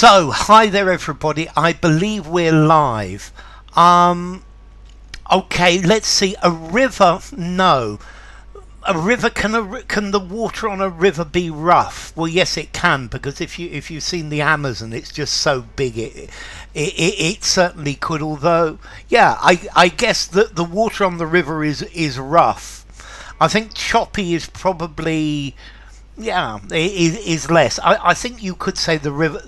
So, hi there everybody, I believe we're live. Okay, let's see, a river, no. A river, can the water on a river be rough? Well, yes it can, because if you've seen the Amazon, it's just so big, it certainly could, although, yeah, I guess that the water on the river is rough. I think choppy is probably... yeah, it is less. I think you could say the river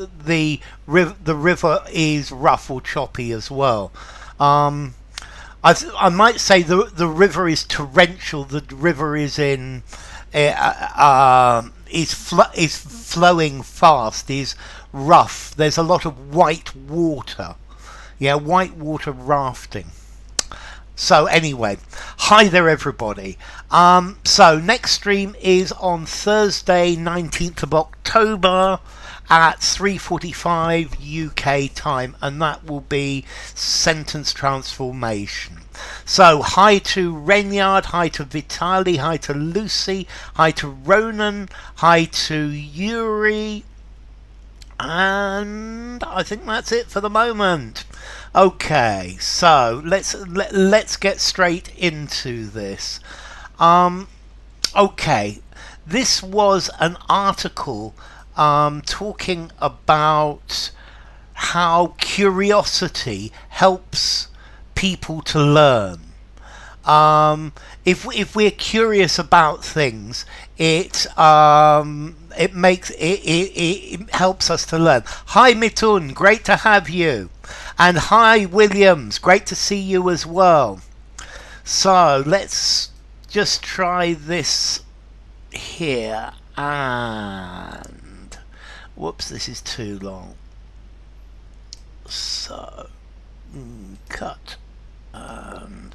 is rough or choppy as well. I might say the river is torrential. The river is is flowing fast. Is rough. There's a lot of white water. Yeah, white water rafting. So anyway, hi there everybody. So next stream is on Thursday 19th of October at 3:45 UK time, and that will be sentence transformation. So hi to Renyard, hi to Vitali, hi to Lucy, hi to Ronan, hi to Yuri, and I think that's it for the moment. Okay, so let's get straight into this. Okay, this was an article talking about how curiosity helps people to learn. If we're curious about things, it helps us to learn. Hi Mitun, great to have you. And hi Williams, great to see you as well. So let's just try this here, and whoops, this is too long. So cut, and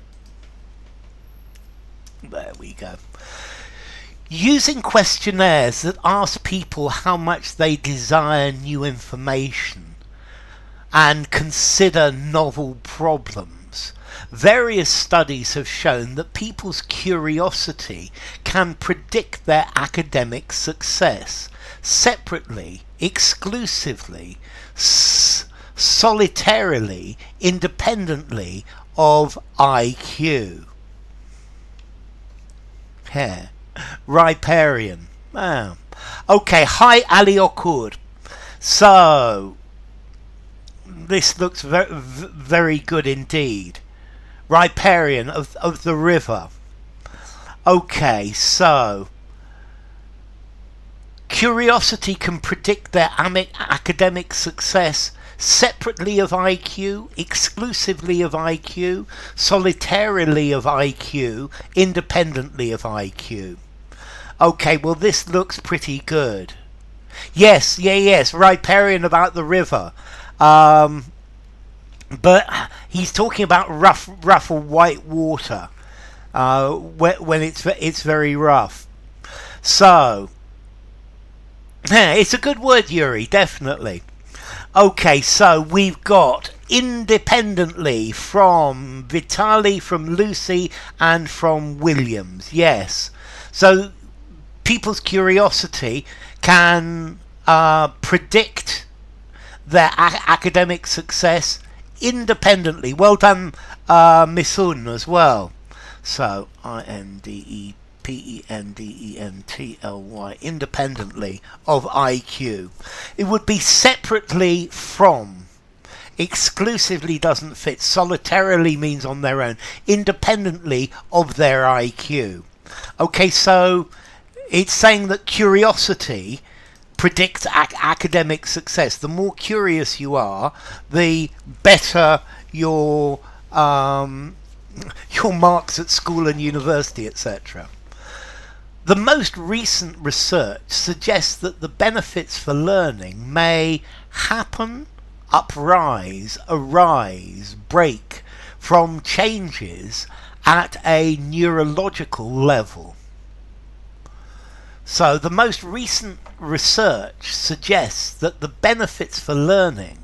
there we go. Using questionnaires that ask people how much they desire new information and consider novel problems, various studies have shown that people's curiosity can predict their academic success separately, exclusively, solitarily, independently of IQ. Here, riparian. Oh. Okay, hi Ali Okur. So this looks very good indeed. Riparian of the river. Okay, so curiosity can predict their academic success separately of IQ, exclusively of IQ, solitarily of IQ, independently of IQ. Okay, well this looks pretty good. Yes, yes, riparian about the river. But he's talking about rough or white water when it's very rough. So it's a good word, Yuri, definitely. Okay, so we've got independently from Vitali, from Lucy, and from Williams. Yes, so people's curiosity can predict their academic success independently. Well done, Misun, as well. So independently, independently of IQ. It would be separately from. Exclusively doesn't fit. Solitarily means on their own. Independently of their IQ. Okay, so it's saying that curiosity predicts academic success. The more curious you are, the better your marks at school and university, etc. The most recent research suggests that the benefits for learning may happen, uprise, arise, break from changes at a neurological level. So the most recent research suggests that the benefits for learning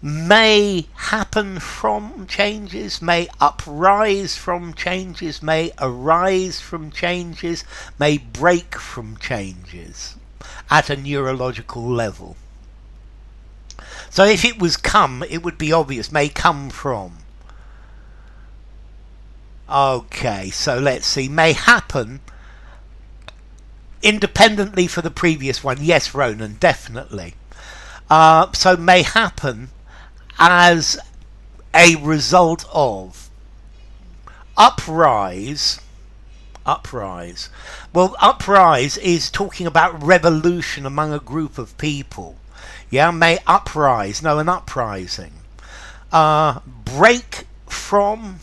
may happen from changes, may uprise from changes, may arise from changes, may break from changes at a neurological level. So if it was come, it would be obvious. May come from. Okay, so let's see. May happen independently for the previous one. Yes, Ronan, definitely. So may happen as a result of uprise. Well, uprise is talking about revolution among a group of people. Yeah, may uprise. No, an uprising. Break from.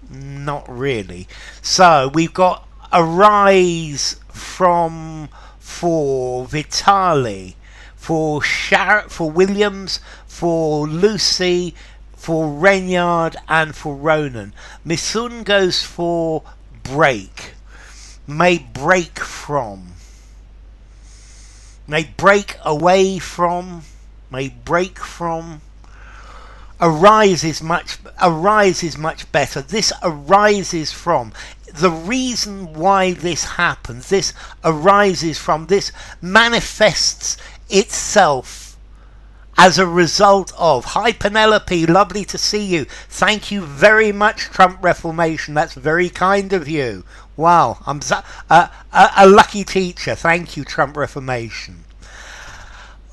Not really. So we've got arise from for Vitali, for Williams, for Lucy, for Reynard, and for Ronan. Mithun goes for break. May break from. May break away from. May break from. Arise is much better. This arises from. The reason why this happens, this arises from, this manifests itself as a result of. Hi Penelope, lovely to see you. Thank you very much, Trump Reformation. That's very kind of you. Wow, I'm a lucky teacher. Thank you, Trump Reformation.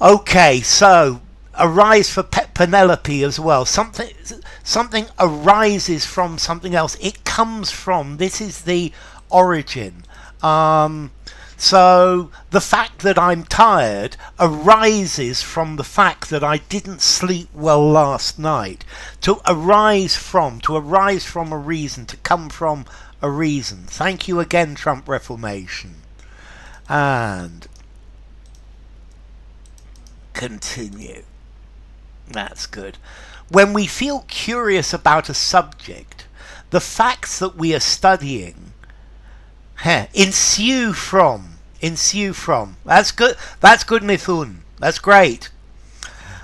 Okay, so arise for Penelope as well. Something arises from something else. It comes from. This is the origin. So the fact that I'm tired arises from the fact that I didn't sleep well last night. To arise from a reason, to come from a reason. Thank you again, Trump Reformation. And continue. That's good. When we we curious about a subject, the facts that we are studying ensue from. That's good. That's good, Mithun. That's great.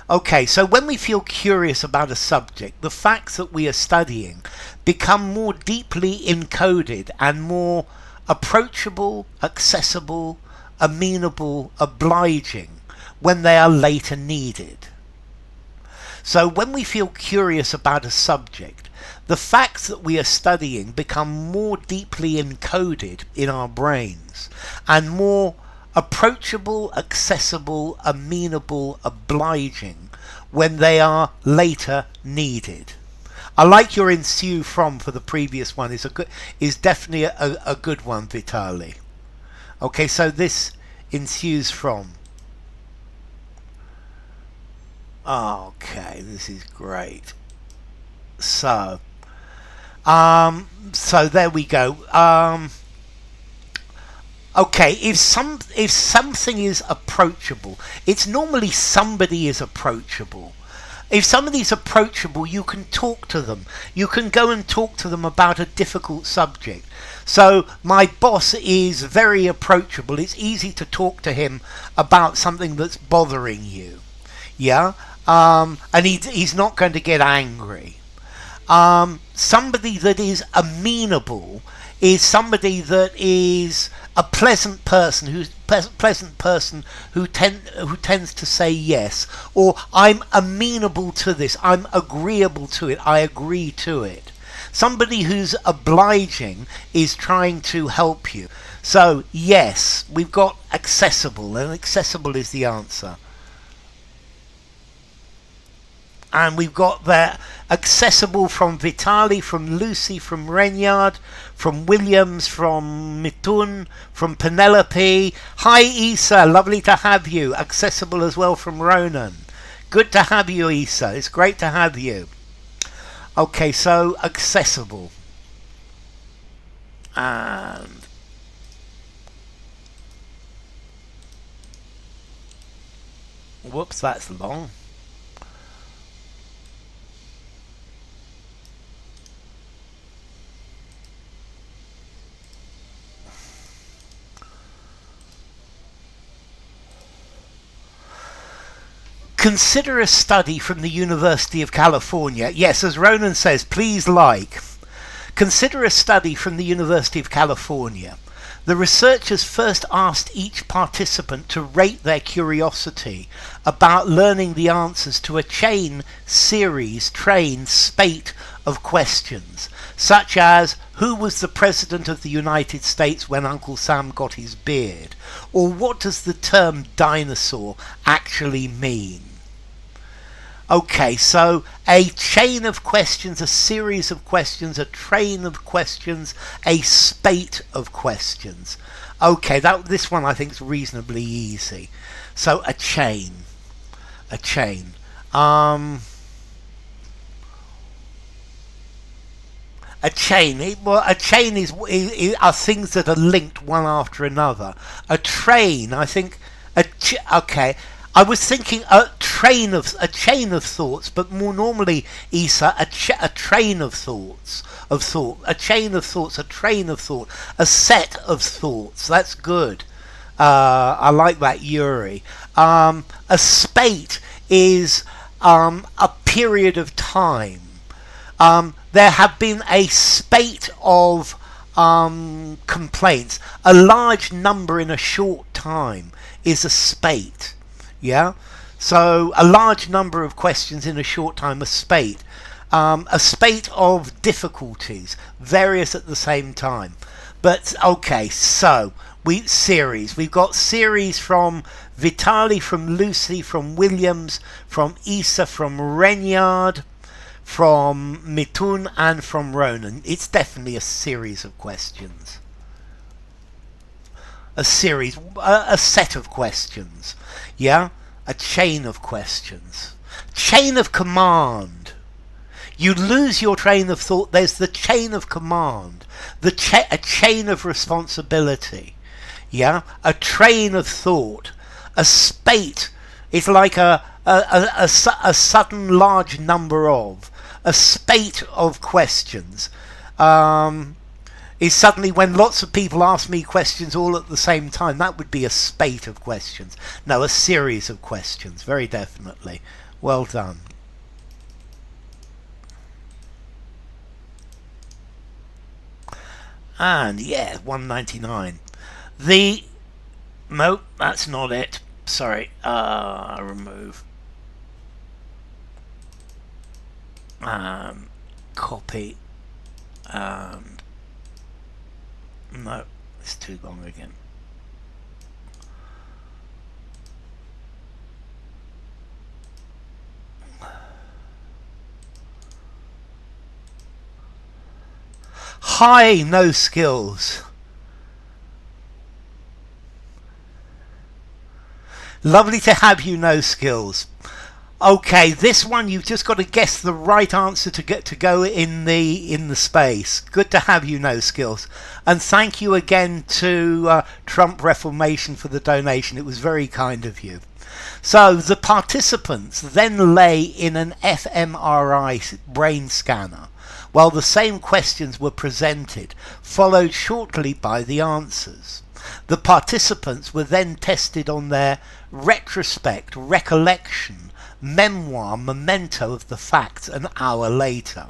Okay, so when we feel curious about a subject, the facts that we are studying become more deeply encoded and more approachable, accessible, amenable, obliging when they are later needed. So when we feel curious about a subject, the facts that we are studying become more deeply encoded in our brains and more approachable, accessible, amenable, obliging when they are later needed. I like your ensue from for the previous one. Is definitely a good one, Vitali. Okay, so this ensues from. Okay, this is great. So there we go. Okay, if something is approachable, it's normally somebody is approachable. If somebody's approachable, you can talk to them. You can go and talk to them about a difficult subject. So my boss is very approachable. It's easy to talk to him about something that's bothering you. Yeah? And he's not going to get angry. Somebody that is amenable is somebody that is a pleasant person who tends to say yes, or I'm amenable to this, I'm agreeable to it, I agree to it. Somebody who's obliging is trying to help you. So yes, we've got accessible, and accessible is the answer. And we've got that accessible from Vitali, from Lucy, from Reynard, from Williams, from Mithun, from Penelope. Hi Isa, lovely to have you. Accessible as well from Ronan. Good to have you, Isa. It's great to have you. Okay, so accessible. And whoops, that's long. Consider a study from the University of California. Yes, as Ronan says, please like. Consider a study from the University of California. The researchers first asked each participant to rate their curiosity about learning the answers to a chain, series, train, spate of questions, such as who was the President of the United States when Uncle Sam got his beard? Or what does the term dinosaur actually mean? Okay, so a chain of questions, a series of questions, a train of questions, a spate of questions. Okay, this one I think is reasonably easy. So a chain. A chain. A chain are things that are linked one after another. A train, I think. Okay. I was thinking a chain of thoughts, but more normally, Isa, a train of thoughts, a chain of thoughts, a train of thought, a set of thoughts. That's good. I like that, Yuri. A spate is a period of time. There have been a spate of complaints. A large number in a short time is a spate. Yeah, so a large number of questions in a short time, a spate of difficulties, various at the same time. But okay, so we've got series from Vitali, from Lucy, from Williams, from Issa, from Renyard, from Mitun, and from Ronan. It's definitely a series of questions. A set of questions. Yeah? A chain of questions. Chain of command. You lose your train of thought, there's the chain of command. A chain of responsibility. Yeah? A train of thought. A spate is like a sudden large number of. A spate of questions. Is suddenly when lots of people ask me questions all at the same time. That would be a spate of questions. No, a series of questions, very definitely. Well done. And yeah, 199. No, that's not it. Sorry, remove. Copy. And no, it's too long again. Hi, no skills. Lovely to have you, no skills. Okay, this one you've just got to guess the right answer to get to go in the space. Good to have you, no skills. And thank you again to Trump Reformation for the donation. It was very kind of you. So the participants then lay in an fMRI brain scanner while the same questions were presented, followed shortly by the answers. The participants were then tested on their retrospect, recollection, memoir, memento of the facts an hour later.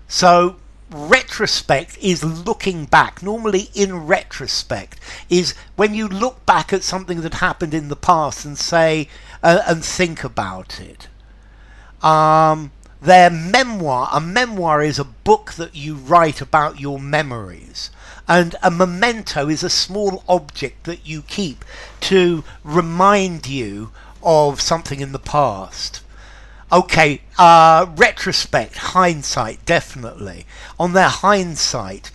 So retrospect is looking back. Normally in retrospect is when you look back at something that happened in the past and say and think about it. Their memoir, a memoir is a book that you write about your memories. And a memento is a small object that you keep to remind you of something in the past. Okay, retrospect, hindsight, definitely. On their hindsight,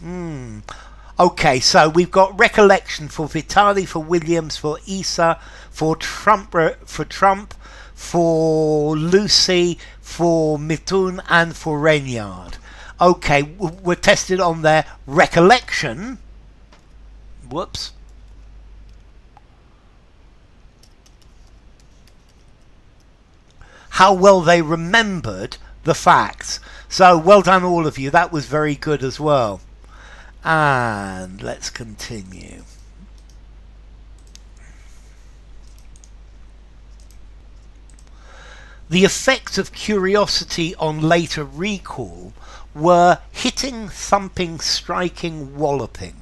okay, so we've got recollection for Vitali, for Williams, for Issa, for Trump, for Lucy, for Mitun, and for Renyard. Okay, we're tested on their recollection. Whoops. How well they remembered the facts. So well done all of you. That was very good as well. And let's continue. The effects of curiosity on later recall were hitting, thumping, striking, walloping.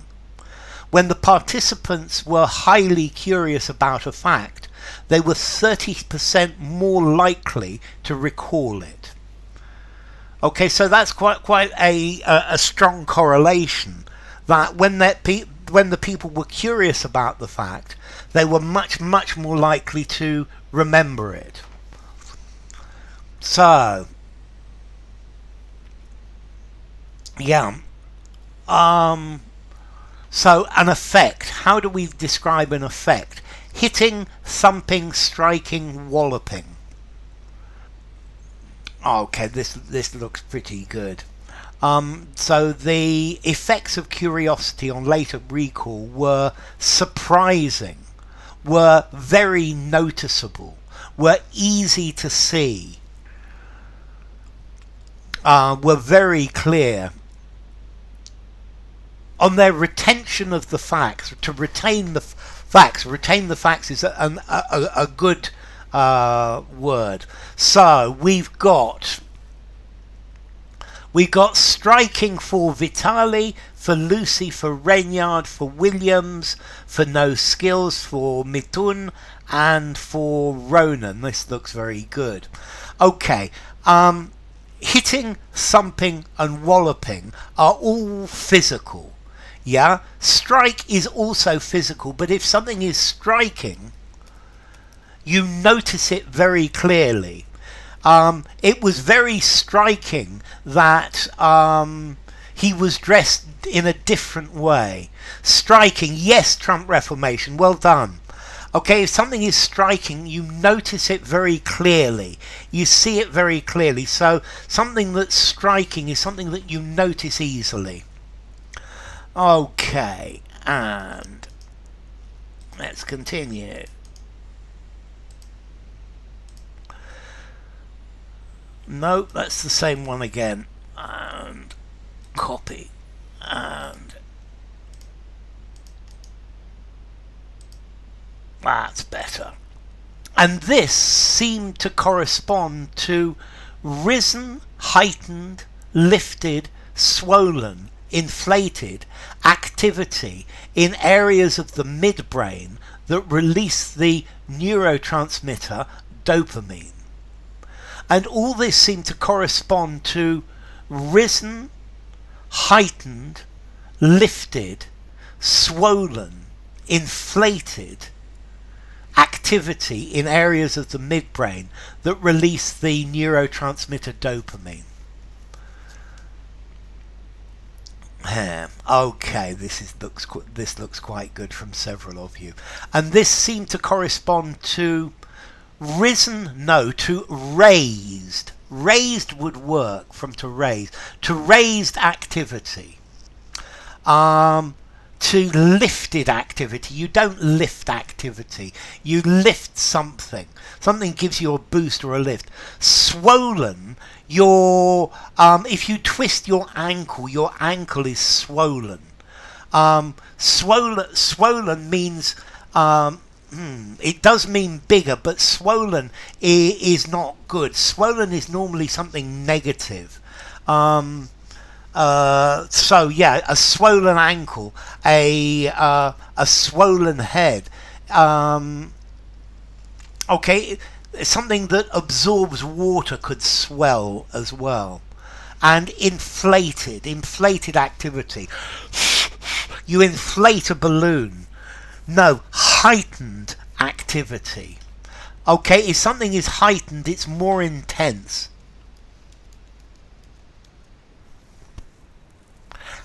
when the participants were highly curious about a fact, they were 30% more likely to recall it. Okay, so that's quite a strong correlation, that when the people were curious about the fact, they were much more likely to remember it. So yeah, so an effect. How do we describe an effect? Hitting, thumping, striking, walloping. Okay, this looks pretty good. So the effects of curiosity on later recall were surprising, were very noticeable, were easy to see, were very clear. On their retention of the facts, to retain the facts is a good word. So we've got striking for Vitali, for Lucy, for Reynard, for Williams, for no skills, for Mitun, and for Ronan. This looks very good. Okay, hitting, thumping, and walloping are all physical. Yeah, strike is also physical, but if something is striking, you notice it very clearly. It was very striking that he was dressed in a different way. Striking, yes, Trump Reformation, well done. Okay, if something is striking, you notice it very clearly. You see it very clearly. So something that's striking is something that you notice easily. Okay, and let's continue. No, that's the same one again. And copy. And that's better. And this seemed to correspond to risen, heightened, lifted, swollen, inflated activity in areas of the midbrain that release the neurotransmitter dopamine. And all this seemed to correspond to risen, heightened, lifted, swollen, inflated activity in areas of the midbrain that release the neurotransmitter dopamine. Okay, this looks quite good from several of you. And this seemed to correspond to risen, no, to raised. Raised would work from to raise. To raised activity. To lifted activity. You don't lift activity. You lift something. Something gives you a boost or a lift. Swollen, if you twist your ankle is swollen. Swollen means it does mean bigger, but swollen is not good. Swollen is normally something negative. So yeah, a swollen ankle, a swollen head. Okay, something that absorbs water could swell as well. And inflated activity. You inflate a balloon. No, heightened activity. Okay, if something is heightened, it's more intense.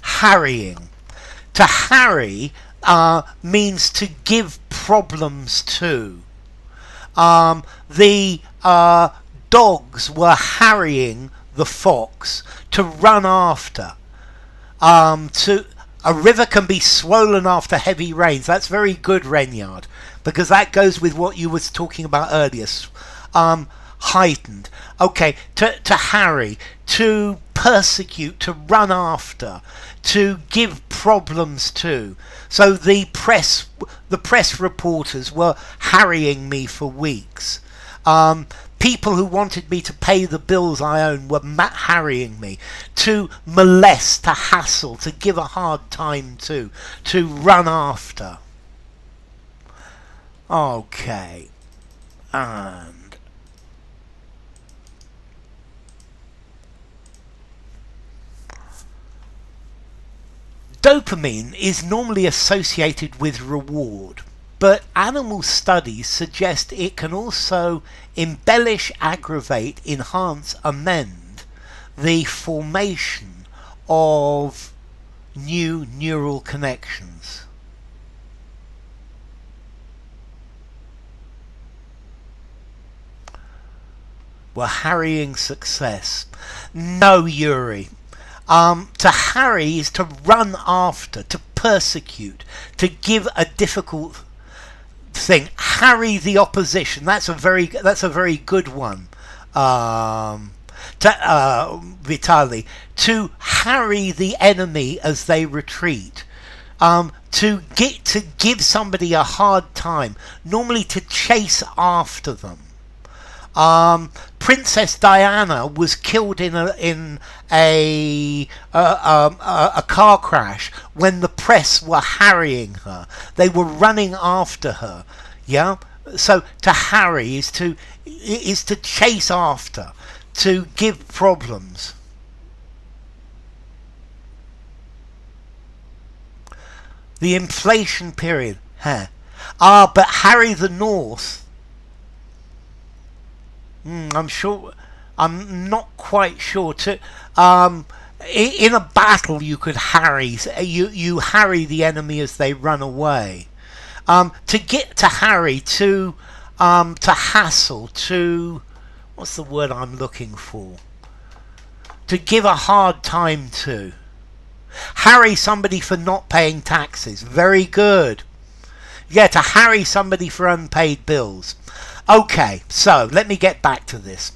Harrying. To harry means to give problems to. The dogs were harrying the fox to run after. A river can be swollen after heavy rains. That's very good, Reynard, because that goes with what you was talking about earlier. Heightened. Okay, to harry, to persecute, to run after, to give problems to. So the press reporters were harrying me for weeks. People who wanted me to pay the bills I own were harrying me. To molest, to hassle, to give a hard time to run after. Okay. And dopamine is normally associated with reward, but animal studies suggest it can also embellish, aggravate, enhance, amend the formation of new neural connections. Well, harrying success. No, Yuri. To harry is to run after, to persecute, to give a difficult thing. Harry the opposition. That's a very good one. Vitali. To harry the enemy as they retreat. To give somebody a hard time. Normally to chase after them. Princess Diana was killed in a car crash when the press were harrying her. They were running after her. Yeah. So to harry is to chase after, to give problems. The inflation period. But Harry the North. I'm not quite sure. In a battle, you could harry. You harry the enemy as they run away. To get to harry, to hassle, to what's the word I'm looking for? To give a hard time to. Harry somebody for not paying taxes. Very good. Yeah, to harry somebody for unpaid bills. Okay, so let me get back to this.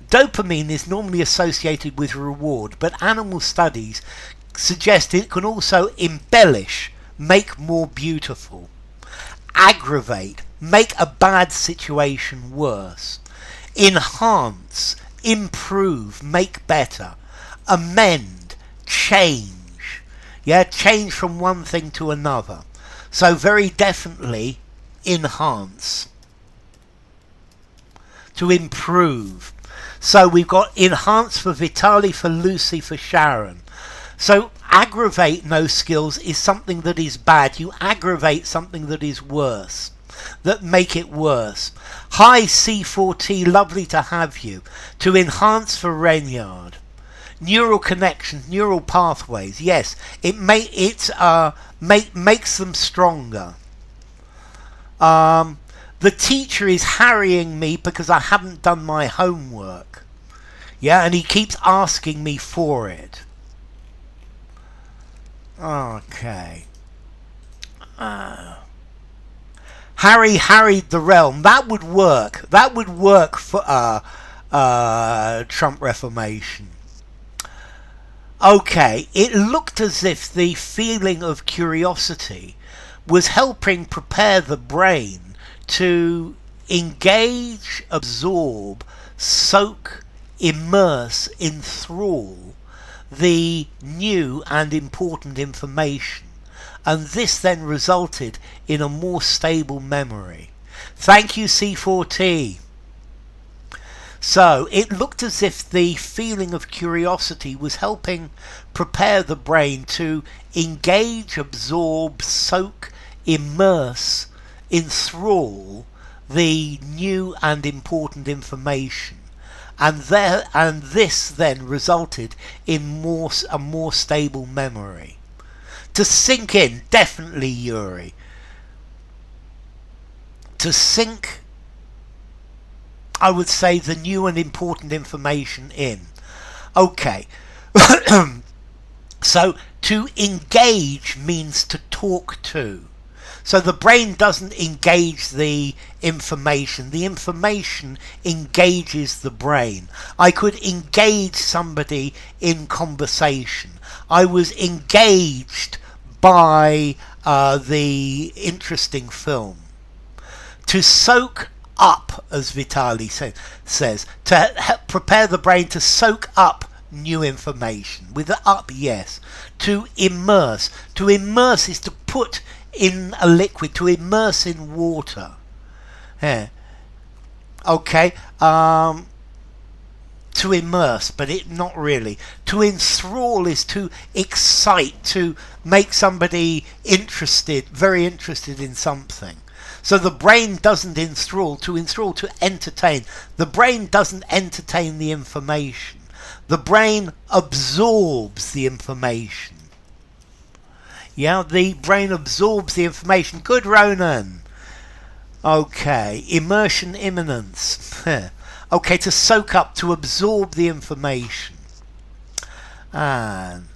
Dopamine is normally associated with reward, but animal studies suggest it can also embellish, make more beautiful, aggravate, make a bad situation worse, enhance, improve, make better, amend, change. Yeah, change from one thing to another. So very definitely enhance. To improve. So we've got enhance for Vitali, for Lucy, for Sharon. So aggravate no skills is something that is bad. You aggravate something that is worse, that make it worse. Hi C4T, lovely to have you. To enhance for Renyard. Neural connections, neural pathways. Yes, it makes them stronger. The teacher is harrying me because I haven't done my homework. Yeah, and he keeps asking me for it. Okay. Harry harried the realm. That would work. That would work for Trump Reformation. Okay, it looked as if the feeling of curiosity was helping prepare the brain to engage, absorb, soak, immerse, enthrall the new and important information, and this then resulted in a more stable memory. Thank you, C4T. So it looked as if the feeling of curiosity was helping prepare the brain to engage, absorb, soak, immerse, enthrall the new and important information, and this then resulted in a more stable memory. To sink in, definitely, Yuri. To sink, I would say, the new and important information in. Okay. So to engage means to talk to. So the brain doesn't engage the information engages the brain. I could engage somebody in conversation. I was engaged by the interesting film. To soak, up, as Vitali says, to help prepare the brain to soak up new information. With the up, yes. To immerse. To immerse is to put in a liquid, to immerse in water. Yeah. Okay. To immerse, but not really. To enthrall is to excite, to make somebody interested, very interested in something. So the brain doesn't enthrall, to entertain. The brain doesn't entertain the information. The brain absorbs the information. Yeah, the brain absorbs the information. Good, Ronan. Okay, immersion, imminence. Okay, to soak up, to absorb the information. And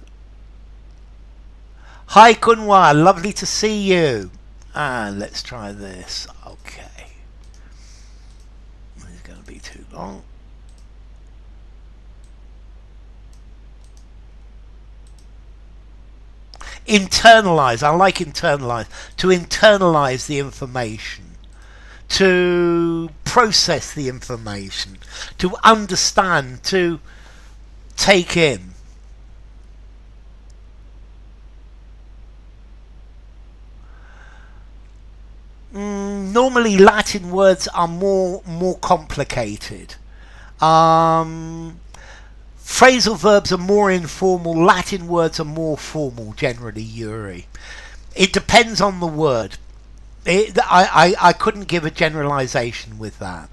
hi Kunwa, lovely to see you. And let's try this. Okay. This is going to be too long. Internalize. I like internalize. To internalize the information. To process the information. To understand. To take in. Normally Latin words are more complicated. Phrasal verbs are more informal. Latin words are more formal, generally, Yuri. It depends on the word. I couldn't give a generalization with that.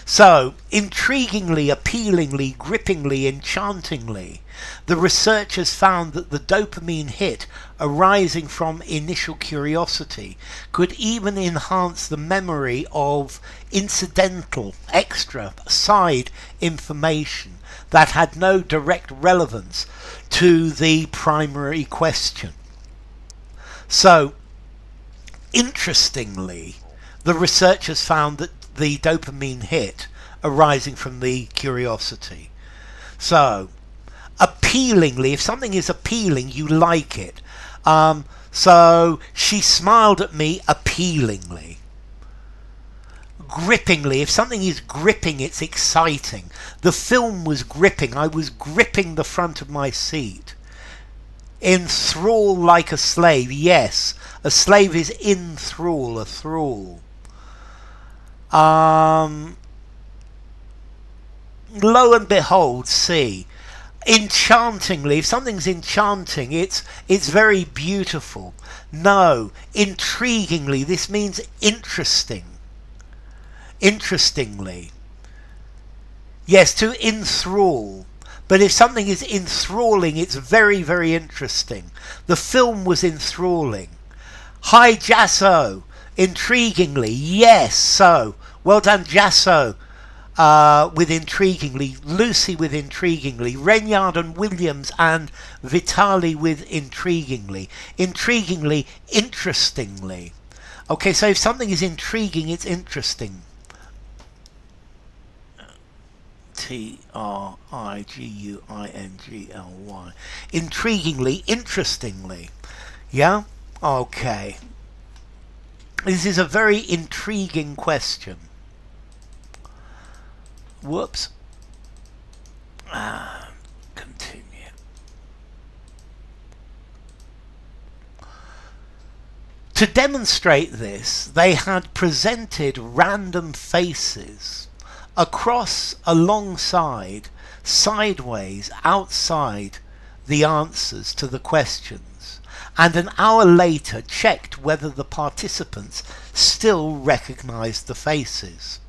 So, intriguingly, appealingly, grippingly, enchantingly, the researchers found that the dopamine hit arising from initial curiosity could even enhance the memory of incidental, extra, side information that had no direct relevance to the primary question. So, interestingly, the researchers found that the dopamine hit arising from the curiosity. So, appealingly, if something is appealing, you like it. So, she smiled at me appealingly. Grippingly, if something is gripping, it's exciting. The film was gripping. I was gripping the front of my seat. Enthrall like a slave. Yes, a slave is in thrall, a thrall. Lo and behold, see. Enchantingly, if something's enchanting, it's very beautiful. No, intriguingly, this means interesting. Interestingly. Yes, to enthrall. But if something is enthralling, it's very, very interesting. The film was enthralling. Hi, Jasso. Intriguingly. Yes, so. Well done, Jasso. With intriguingly. Lucy with intriguingly. Renyard and Williams and Vitali with intriguingly. Intriguingly, interestingly. Okay, so if something is intriguing, it's interesting. Triguingly. Intriguingly, interestingly. Yeah? Okay. This is a very intriguing question. Whoops. Continue. To demonstrate this, they had presented random faces across, alongside, sideways, outside the answers to the questions, and an hour later checked whether the participants still recognized the faces.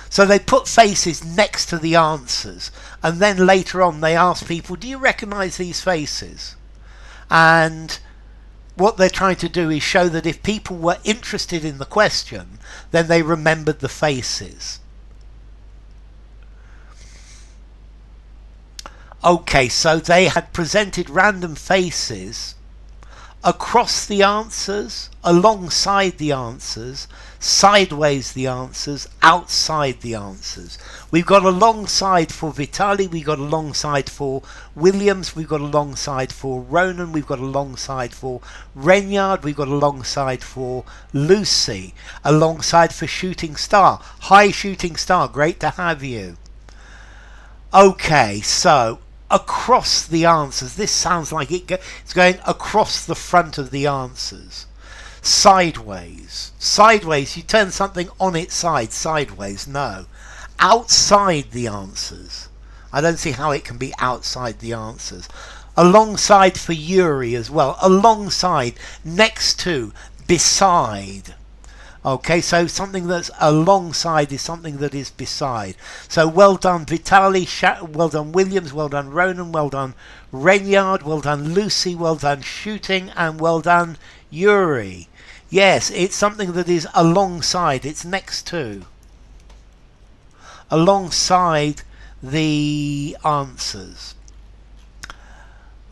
So they put faces next to the answers, and then later on they asked people, do you recognize these faces? And what they're trying to do is show that if people were interested in the question, then they remembered the faces. Okay, so they had presented random faces across the answers, alongside the answers, sideways the answers, outside the answers. We've got alongside for Vitali, we've got alongside for Williams, we've got alongside for Ronan, we've got alongside for Renyard, we've got alongside for Lucy, alongside for Shooting Star. Hi Shooting Star, great to have you. Okay, so across the answers. This sounds like it's going across the front of the answers. Sideways. Sideways, you turn something on its side. Sideways, no. Outside the answers. I don't see how it can be outside the answers. Alongside for Yuri as well. Alongside, next to, beside. Okay, so something that's alongside is something that is beside. So well done Vitali, well done Williams, well done Ronan, well done Renyard, well done Lucy, well done Shooting, and well done Yuri. Yes, it's something that is alongside, it's next to. Alongside the answers.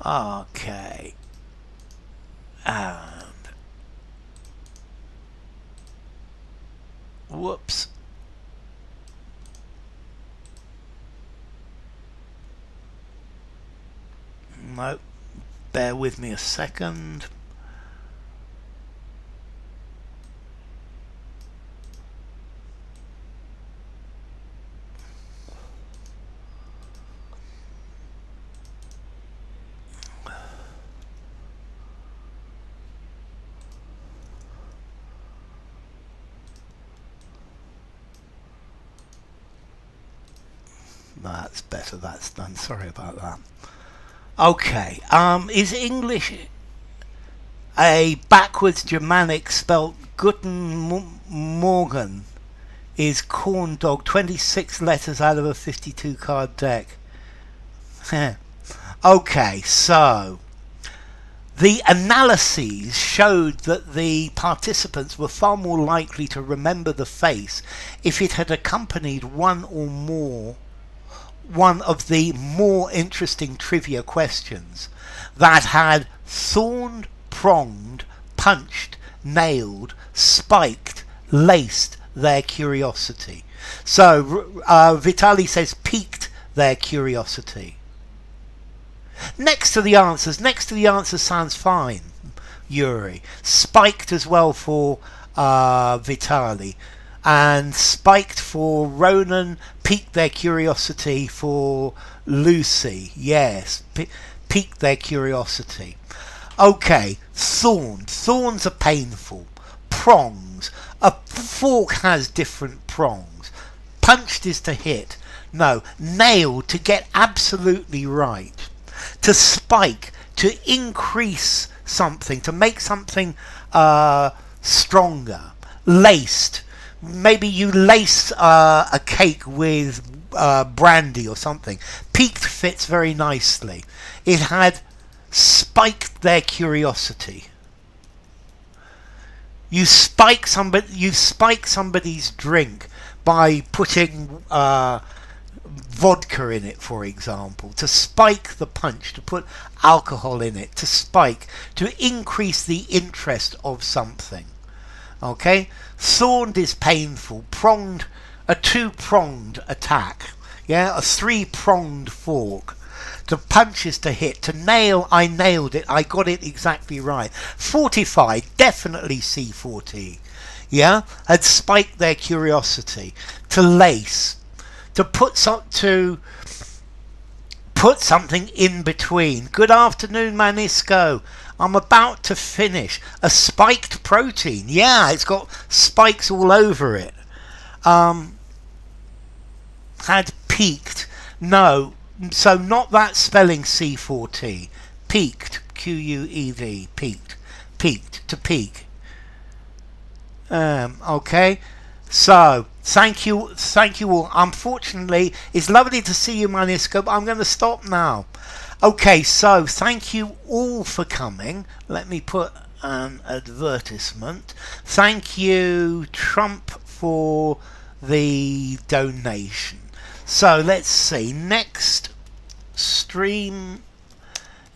Okay. Whoops. No, bear with me a second. That's better, that's done. Sorry about that. Okay, is English a backwards Germanic spelt Guten Morgen? Is corn dog 26 letters out of a 52 card deck? Okay, so the analyses showed that the participants were far more likely to remember the face if it had accompanied one of the more interesting trivia questions that had thorned, pronged, punched, nailed, spiked, laced their curiosity. So Vitali says piqued their curiosity. Next to the answers sounds fine, Yuri. Spiked as well for Vitali. And spiked for Ronan, piqued their curiosity for Lucy. Yes, piqued their curiosity. Okay, thorned. Thorns are painful. Prongs. A fork has different prongs. Punched is to hit. No, nailed to get absolutely right. To spike, to increase something, to make something stronger. Laced. Maybe you lace a cake with brandy or something. Piqued fits very nicely. It had spiked their curiosity. You spike somebody's drink by putting vodka in it, for example. To spike the punch, to put alcohol in it, to spike, to increase the interest of something. Okay, thorned is painful. Pronged, a two-pronged attack. Yeah, a three-pronged fork. To punch is to hit. To nail, I nailed it. I got it exactly right. Fortified, definitely C40. Yeah, had spiked their curiosity. To lace, to put something in between. Good afternoon, Manisco. I'm about to finish. A spiked protein. Yeah, it's got spikes all over it. Had peaked. No, so not that spelling C4T. Peaked. Q-U-E-D. Peaked. Peaked. To peak. Okay. So, thank you all. Unfortunately, it's lovely to see you, Manisco, but I'm going to stop now. Okay, so thank you all for coming. Let me put an advertisement. Thank you, Trump, for the donation. So let's see. Next stream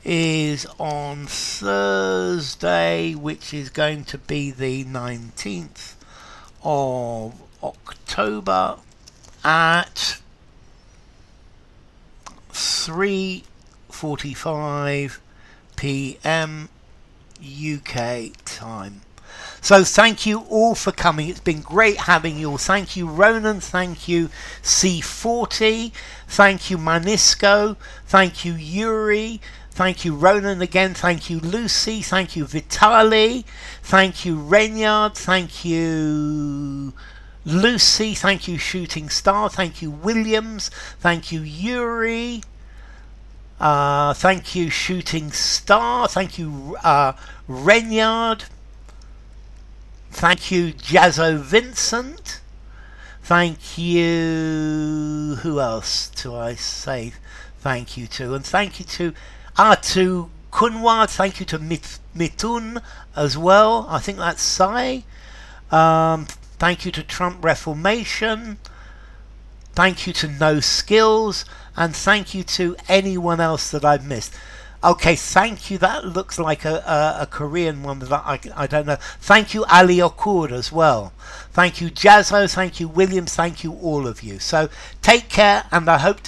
is on Thursday, which is going to be the 19th of October at 3:45 p.m. UK time. So thank you all for coming. It's been great having you all. Thank you, Ronan. Thank you, C40. Thank you, Manisco. Thank you, Yuri. Thank you, Ronan again. Thank you, Lucy. Thank you, Vitali. Thank you, Renyard. Thank you, Lucy. Thank you, Shooting Star. Thank you, Williams. Thank you, Yuri. Thank you, Shooting Star. Thank you, Renyard. Thank you, Jazzo Vincent. Thank you. Who else do I say thank you to? And thank you to Kunwar. Thank you to Mitun as well. I think that's Sai. Thank you to Trump Reformation. Thank you to No Skills. And thank you to anyone else that I've missed. Okay, thank you. That looks like a Korean one that I don't know. Thank you, Ali Okur, as well. Thank you, Jazzo. Thank you, Williams. Thank you, all of you. So take care, and I hope to